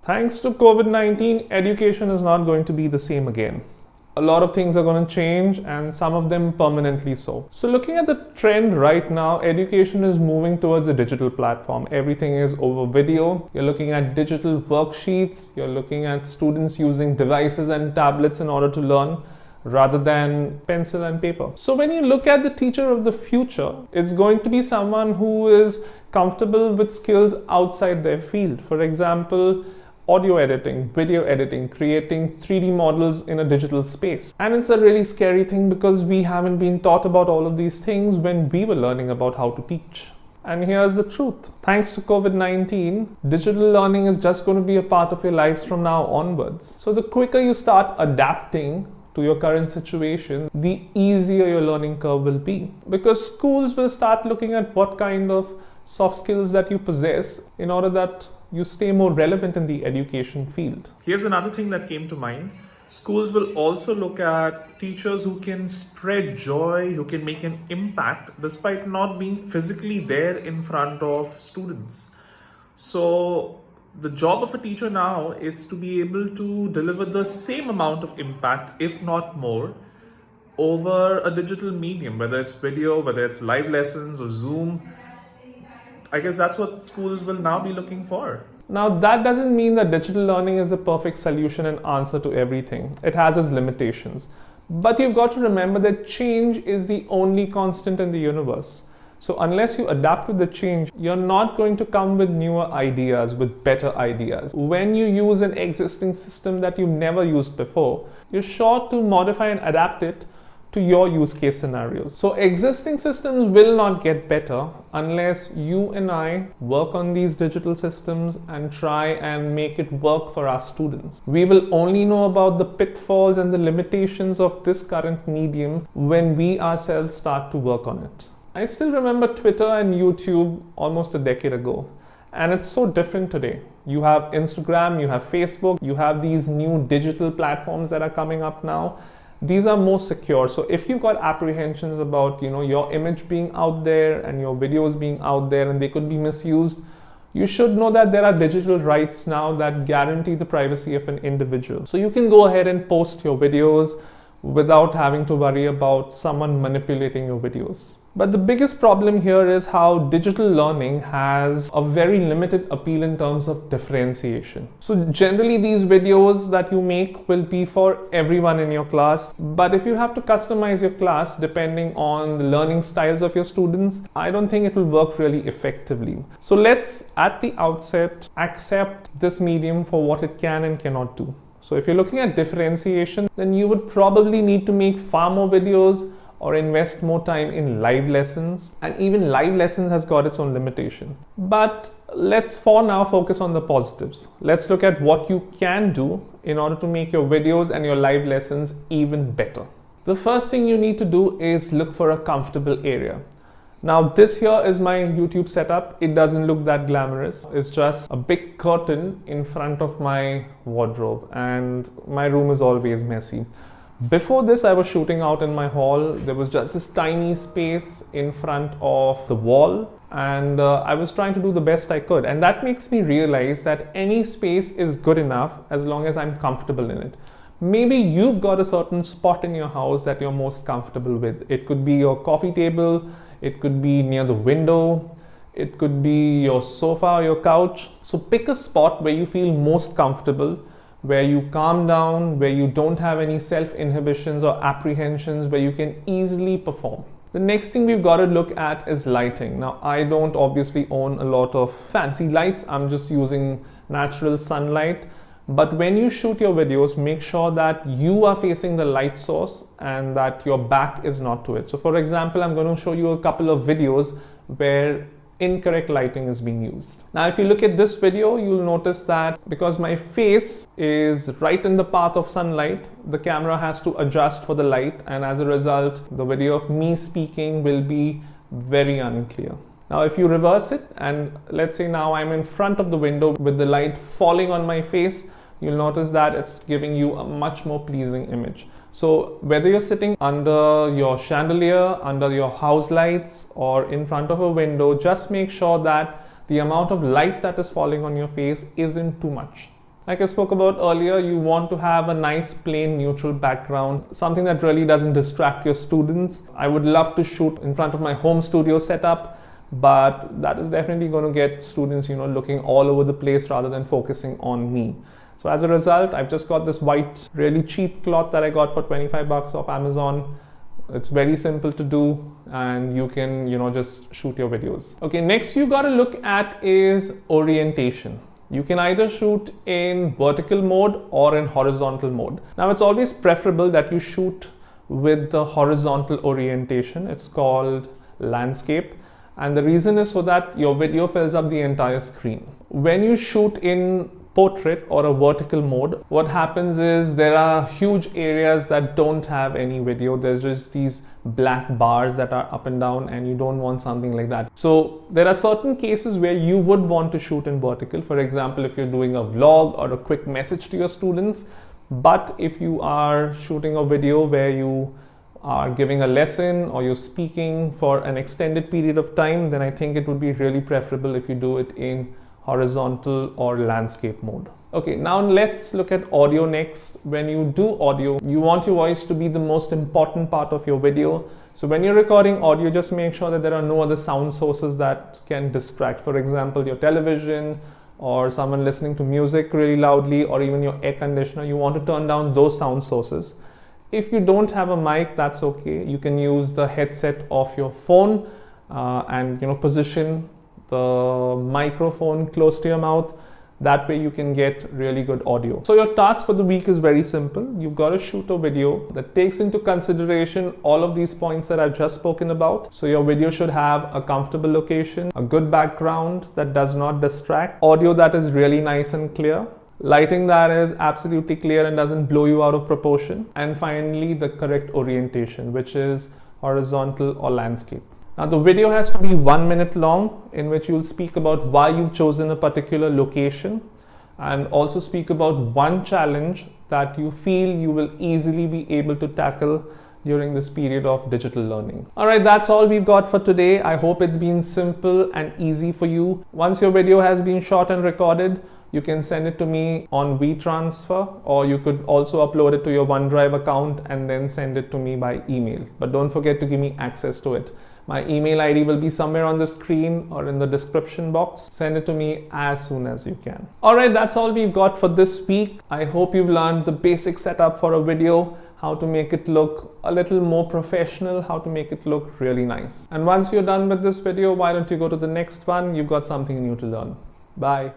Thanks to COVID-19, education is not going to be the same again. A lot of things are going to change, and some of them permanently so. So looking at the trend right now, education is moving towards a digital platform. Everything is over video. You're looking at digital worksheets. You're looking at students using devices and tablets in order to learn, rather than pencil and paper. So when you look at the teacher of the future, it's going to be someone who is comfortable with skills outside their field. For example, audio editing, video editing, creating 3D models in a digital space. And it's a really scary thing because we haven't been taught about all of these things when we were learning about how to teach. And here's the truth. Thanks to COVID-19, digital learning is just going to be a part of your lives from now onwards. So the quicker you start adapting to your current situation, the easier your learning curve will be. Because schools will start looking at what kind of soft skills that you possess in order that you stay more relevant in the education field. Here's another thing that came to mind. Schools will also look at teachers who can spread joy, who can make an impact despite not being physically there in front of students. So the job of a teacher now is to be able to deliver the same amount of impact, if not more, over a digital medium, whether it's video, whether it's live lessons or Zoom. I guess that's what schools will now be looking for. Now, that doesn't mean that digital learning is the perfect solution and answer to everything. It has its limitations. But you've got to remember that change is the only constant in the universe. So unless you adapt with the change, you're not going to come with newer ideas, with better ideas. When you use an existing system that you've never used before, you're sure to modify and adapt it to your use case scenarios. So existing systems will not get better unless you and I work on these digital systems and try and make it work for our students. We will only know about the pitfalls and the limitations of this current medium when we ourselves start to work on it. I still remember Twitter and YouTube almost a decade ago, and it's so different today. You have Instagram, you have Facebook, you have these new digital platforms that are coming up now. These are more secure. So if you've got apprehensions about, your image being out there and your videos being out there and they could be misused, you should know that there are digital rights now that guarantee the privacy of an individual. So you can go ahead and post your videos without having to worry about someone manipulating your videos. But the biggest problem here is how digital learning has a very limited appeal in terms of differentiation. So generally these videos that you make will be for everyone in your class. But if you have to customize your class depending on the learning styles of your students, I don't think it will work really effectively. So let's at the outset accept this medium for what it can and cannot do. So if you're looking at differentiation, then you would probably need to make far more videos or invest more time in live lessons, and even live lessons has got its own limitation. But let's for now focus on the positives. Let's look at what you can do in order to make your videos and your live lessons even better. The first thing you need to do is look for a comfortable area. Now this here is my YouTube setup. It doesn't look that glamorous. It's just a big curtain in front of my wardrobe, and my room is always messy. Before this, I was shooting out in my hall. There was just this tiny space in front of the wall, and I was trying to do the best I could. And that makes me realize that any space is good enough as long as I'm comfortable in it. Maybe you've got a certain spot in your house that you're most comfortable with. It could be your coffee table, it could be near the window, it could be your sofa or your couch. So pick a spot where you feel most comfortable, where you calm down, where you don't have any self-inhibitions or apprehensions, where you can easily perform. The next thing we've got to look at is lighting. Now, I don't obviously own a lot of fancy lights. I'm just using natural sunlight. But when you shoot your videos, make sure that you are facing the light source and that your back is not to it. So for example, I'm going to show you a couple of videos where incorrect lighting is being used. Now if you look at this video, you'll notice that because my face is right in the path of sunlight, the camera has to adjust for the light, and as a result the video of me speaking will be very unclear. Now if you reverse it, and let's say now I'm in front of the window with the light falling on my face, you'll notice that it's giving you a much more pleasing image. So whether you're sitting under your chandelier, under your house lights, or in front of a window, just make sure that the amount of light that is falling on your face isn't too much. Like I spoke about earlier, you want to have a nice plain neutral background, something that really doesn't distract your students. I would love to shoot in front of my home studio setup, but that is definitely going to get students, looking all over the place rather than focusing on me. So as a result, I've just got this white, really cheap cloth that I got for 25 bucks off Amazon. It's very simple to do, and you can, just shoot your videos. Okay, next you got to look at is orientation. You can either shoot in vertical mode or in horizontal mode. Now it's always preferable that you shoot with the horizontal orientation. It's called landscape. And the reason is so that your video fills up the entire screen. When you shoot in portrait or a vertical mode, what happens is there are huge areas that don't have any video. There's just these black bars that are up and down, and you don't want something like that. So there are certain cases where you would want to shoot in vertical. For example, if you're doing a vlog or a quick message to your students. But if you are shooting a video where you are giving a lesson or you're speaking for an extended period of time, then I think it would be really preferable if you do it in horizontal or landscape mode. Okay, now let's look at audio next. When you do audio, you want your voice to be the most important part of your video. So when you're recording audio, just make sure that there are no other sound sources that can distract. For example, your television or someone listening to music really loudly, or even your air conditioner. You want to turn down those sound sources. If you don't have a mic, that's okay. You can use the headset of your phone and position the microphone close to your mouth. That way you can get really good audio. So your task for the week is very simple. You've got to shoot a video that takes into consideration all of these points that I've just spoken about. So your video should have a comfortable location, a good background that does not distract, audio that is really nice and clear, lighting that is absolutely clear and doesn't blow you out of proportion, and finally the correct orientation, which is horizontal or landscape. Now the video has to be 1 minute long, in which you'll speak about why you've chosen a particular location, and also speak about one challenge that you feel you will easily be able to tackle during this period of digital learning. Alright, that's all we've got for today. I hope it's been simple and easy for you. Once your video has been shot and recorded, you can send it to me on WeTransfer, or you could also upload it to your OneDrive account and then send it to me by email. But don't forget to give me access to it. My email ID will be somewhere on the screen or in the description box. Send it to me as soon as you can. Alright, that's all we've got for this week. I hope you've learned the basic setup for a video, how to make it look a little more professional, how to make it look really nice. And once you're done with this video, why don't you go to the next one? You've got something new to learn. Bye.